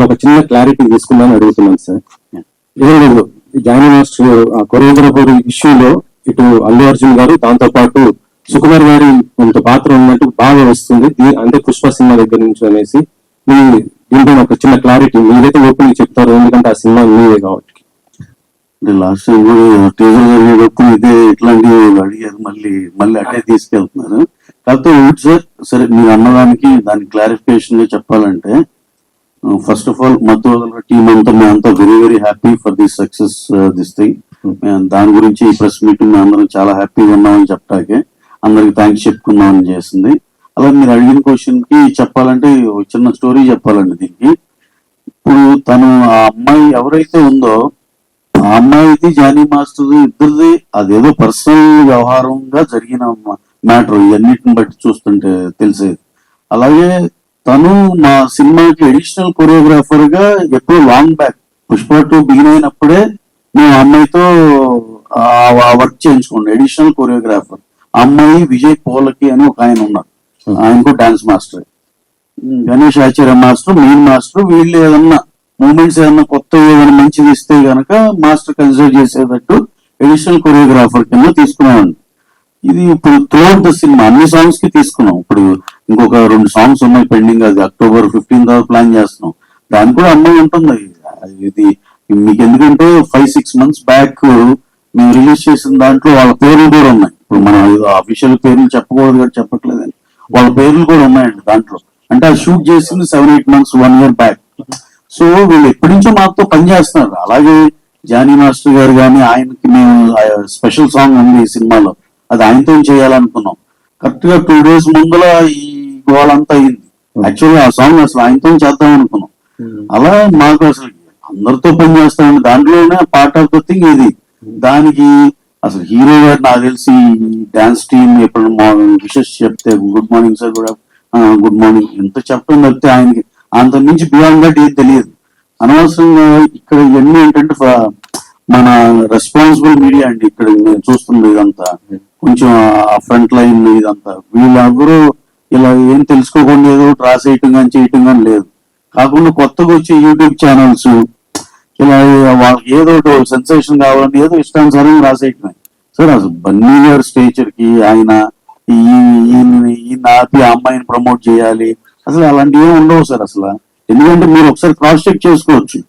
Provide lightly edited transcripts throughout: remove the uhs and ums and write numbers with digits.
ఒక చిన్న క్లారిటీ తీసుకుందామని అడుగుతున్నాను సార్. ఏం లేదు, జానీ మాస్టర్ కొరియోగ్రాఫర్ ఇష్యూలో ఇటు అల్లు అర్జున్ గారు, దాంతో పాటు సుకుమార్ గారి కొంత పాత్ర ఉన్నట్టు బాగా వస్తుంది, అంటే పుష్ప సినిమా దగ్గర నుంచి అనేసి. దీంట్లో ఒక చిన్న క్లారిటీ మీరైతే ఓపెన్ చెప్తారు, ఎందుకంటే ఆ సినిమా మీదే కాబట్టి. అంటే లాస్ట్ టైం కూడా టీజర్ జరిగేటప్పుడు ఇదే ఇట్లాంటివి అడిగారు, మళ్ళీ అట్టే తీసుకెళ్తున్నారు. కాకపోతే సార్, సరే మీరు అన్నదానికి దాని క్లారిఫికేషన్ గా చెప్పాలంటే, ఫస్ట్ ఆఫ్ ఆల్ మధ్య టీమ్ అంతా మేమంతా very very happy for the success this thing. దాని గురించి ఈ ప్రెస్ మీటింగ్ అందరం చాలా హ్యాపీగా ఉన్నామని చెప్పటాకే అందరికి థ్యాంక్స్ చెప్పుకుందామని చేసింది. అలా మీరు అడిగిన క్వశ్చన్ కి చెప్పాలంటే చిన్న స్టోరీ చెప్పాలండి దీనికి. ఇప్పుడు తను ఆ అమ్మాయి ఎవరైతే ఉందో ఆ అమ్మాయిది జానీ మాస్టర్ ఇద్దరిది అదేదో పర్సనల్ వ్యవహారంగా జరిగిన మ్యాటర్ ఇవన్నిటిని బట్టి చూస్తుంటే తెలిసేది. అలాగే తను మా సినిమాకి అడిషనల్ కొరియోగ్రాఫర్ గా ఎప్పుడో లాంగ్ బ్యాక్ పుష్ప 2 బిగిన్ అయినప్పుడే మేము అమ్మాయితో వర్క్ చేయించుకోండి అడిషనల్ కొరియోగ్రాఫర్. అమ్మాయి విజయ్ పోలకి అని ఒక ఆయన ఉన్నారు, ఆయనకు డాన్స్ మాస్టర్. గణేష్ ఆచార్య మాస్టర్, మెయిన్ మాస్టర్. వీళ్ళు ఏదన్నా మూమెంట్స్ ఏదన్నా కొత్త ఏదైనా మంచిది ఇస్తే గనక మాస్టర్ కన్సిడర్ చేసేటట్టు అడిషనల్ కొరియోగ్రాఫర్ కింద తీసుకున్నామండి. ఇది ఇప్పుడు త్రూఅవుట్ ద సినిమా అన్ని సాంగ్స్ కి తీసుకున్నాం. ఇప్పుడు ఇంకొక 2 సాంగ్స్ ఉన్నాయి పెండింగ్, అది October 15 దాకా ప్లాన్ చేస్తున్నాం. దానికి కూడా అమ్మాయి ఉంటుంది. ఇది మీకు ఎందుకంటే 5-6 months బ్యాక్ మేము రిలీజ్ చేసిన దాంట్లో వాళ్ళ పేర్లు కూడా ఉన్నాయి. ఇప్పుడు మనం అఫీషియల్ పేర్లు చెప్పకూడదు కూడా చెప్పట్లేదని, వాళ్ళ పేర్లు కూడా ఉన్నాయండి దాంట్లో. అంటే అది షూట్ చేసింది 7-8 months 1 year బ్యాక్. సో వీళ్ళు ఎప్పటి నుంచో మాతో పనిచేస్తున్నారు. అలాగే జానీ మాస్టర్ గారు కానీ, ఆయనకి మేము స్పెషల్ సాంగ్ ఉంది ఈ సినిమాలో, అది ఆయనతో చేయాలనుకున్నాం. కరెక్ట్ గా 2 days ముందల ఈ గోలంతా అయింది. యాక్చువల్గా ఆ సాంగ్ అసలు ఆయనతో చేద్దాం అనుకున్నాం. అలా మాకు అసలు అందరితో పని చేస్తామండి, దాంట్లోనే పార్ట్ ఆఫ్ ద థింగ్ ఇది. దానికి అసలు హీరో గారు నాకు తెలిసి డాన్స్ టీమ్ ఎప్పుడు విషెస్ చెప్తే గుడ్ మార్నింగ్ సార్ కూడా గుడ్ మార్నింగ్ ఎంత చెప్పడం తప్పితే ఆయనకి అంత నుంచి బియాండ్ దట్ ఏం తెలియదు. అనవసరంగా ఇక్కడ ఇవన్నీ ఏంటంటే మన రెస్పాన్సిబుల్ మీడియా అండి ఇక్కడ నేను చూస్తుంది. ఇదంతా కొంచెం ఫ్రంట్ లైన్ ఇదంతా వీళ్ళందరూ ఇలా ఏం తెలుసుకోకుండా ఏదో రాసేయటం కానీ చేయటం కానీ లేదు. కాకుండా కొత్తగా వచ్చే యూట్యూబ్ ఛానల్స్ ఇలా వాళ్ళకి ఏదో సెన్సేషన్ కావాలని ఏదో ఇష్టానుసారంగా రాసేయటమే. సార్ అసలు బన్నీ గారి స్టేచర్ కి ఆయన ఈ ఆపి ఆ అమ్మాయిని ప్రమోట్ చేయాలి అసలు అలాంటివి ఏమి ఉండవు సార్ అసలు. ఎందుకంటే మీరు ఒకసారి క్రాస్ చెక్ చేసుకోవచ్చు.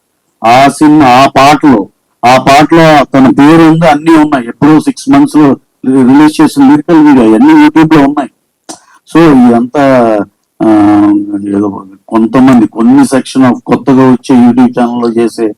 ఆ సినిమా ఆ పాటలో తన పేరు ఉంది, అన్ని ఉన్నాయి. ఎప్పుడో 6 months లో రిలీజ్ చేసిన లిరికల్ వీడియో అన్ని యూట్యూబ్ లో ఉన్నాయి. సో ఇదంతా ఏదో కొంతమంది కొన్ని సెక్షన్ ఆఫ్ కొత్తగా వచ్చే యూట్యూబ్ ఛానల్లో చేసే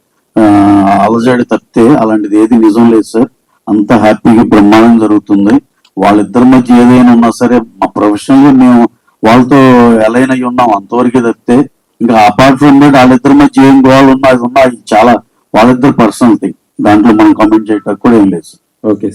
అలజడి తప్పితే అలాంటిది ఏది నిజం లేదు సార్. అంత హ్యాపీగా బ్రహ్మాండం జరుగుతుంది. వాళ్ళిద్దరి మధ్య ఏదైనా ఉన్నా సరే మా ప్రొఫెషనల్ గా మేము వాళ్ళతో ఎలైన్ అయ్యి ఉన్నాం అంతవరకే తప్పితే ఇంకా అపార్ట్ ఫ్రమ్ దట్ వాళ్ళిద్దరి మధ్య ఏం గోవాలు ఉన్నా అది చాలా వాళ్ళిద్దరు పర్సనల్ థింగ్. దాంట్లో మనం కామెంట్ చేయడానికి కూడా ఏం లేదు సార్. ఓకే.